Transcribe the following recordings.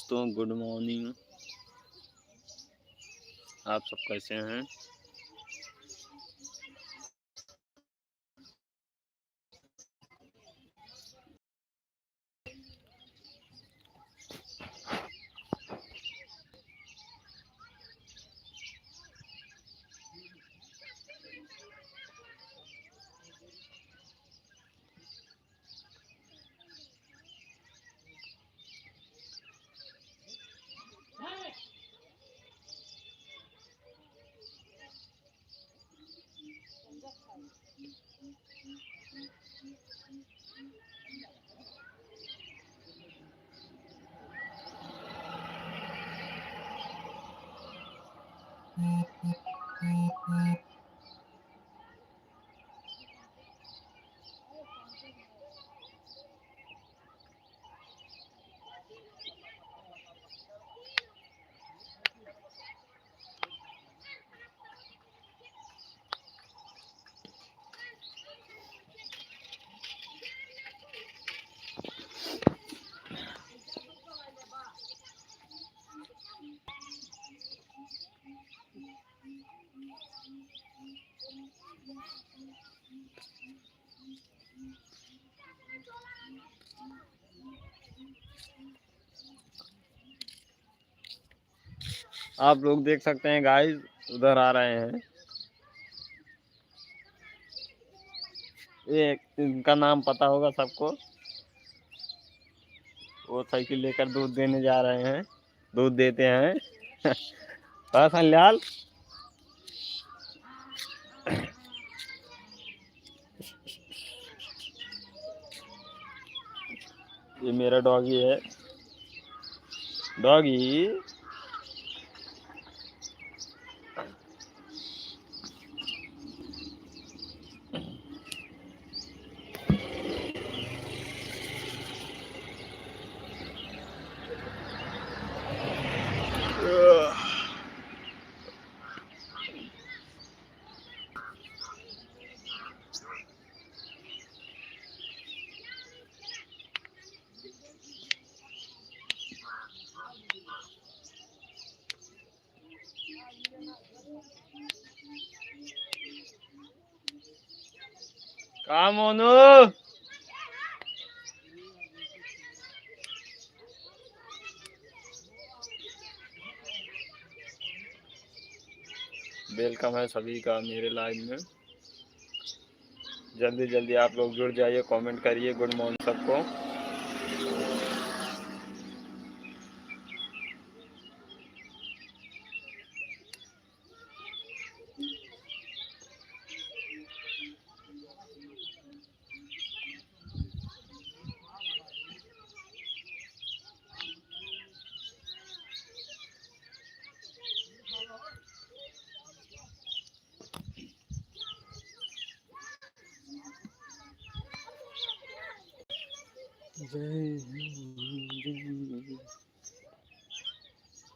दोस्तों, good morning. आप सब कैसे हैं? आप लोग देख सकते हैं गाइस, उधर आ रहे हैं। ये इनका नाम पता होगा सबको। वो साइकिल लेकर दूध देने जा रहे हैं, दूध देते हैं। लाल, ये मेरा डॉगी है। डॉगी कहाँ मोनू? वेलकम है सभी का मेरे लाइव में। जल्दी जल्दी आप लोग जुड़ जाइए, कमेंट करिए गुड मॉर्निंग सबको।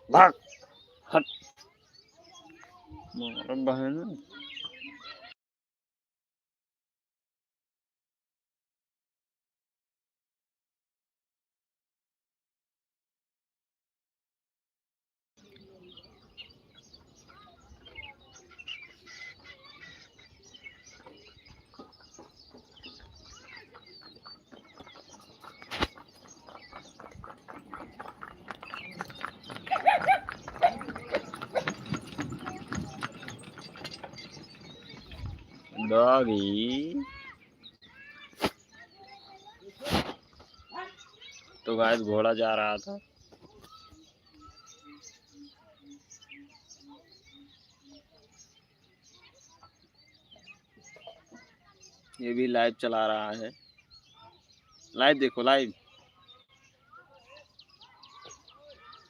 भाग हट बहन। डॉगी तो गाइस घोड़ा जा रहा था। ये भी लाइव चला रहा है। लाइव देखो, लाइव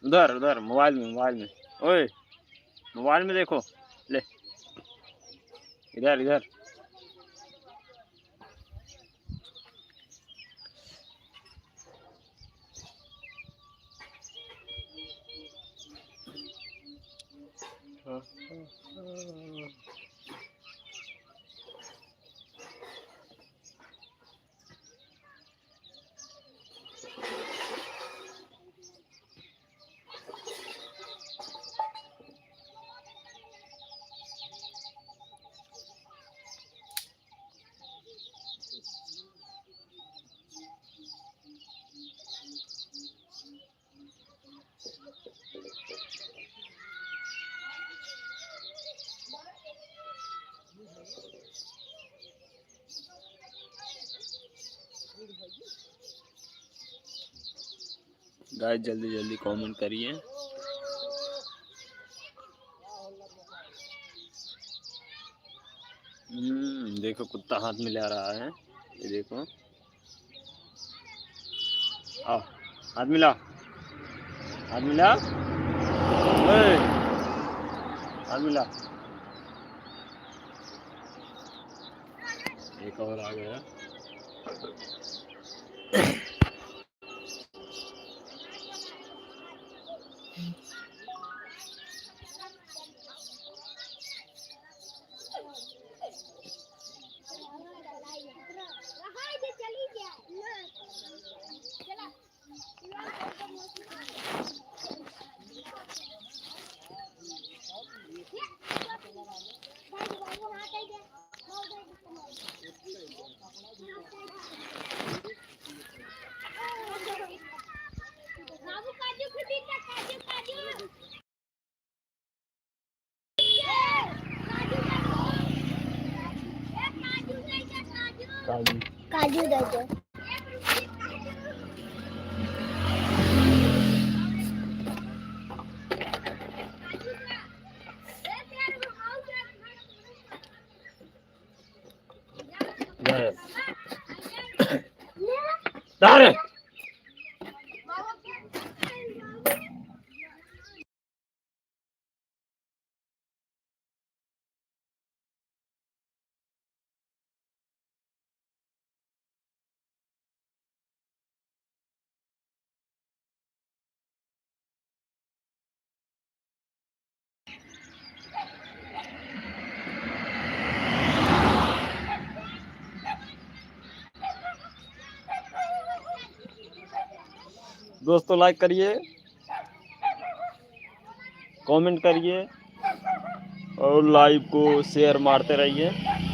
उधर उधर मोबाइल में। ओए मोबाइल में देखो, ले इधर इधर। गाइस जल्दी जल्दी कमेंट करिए। देखो कुत्ता हाथ मिला रहा है, ये देखो। आओ हाथ मिला, हाथ मिला, हाथ मिला। एक और आ गया। काजू काजू दे दो। दोस्तों लाइक करिए, कमेंट करिए और लाइव को शेयर मारते रहिए।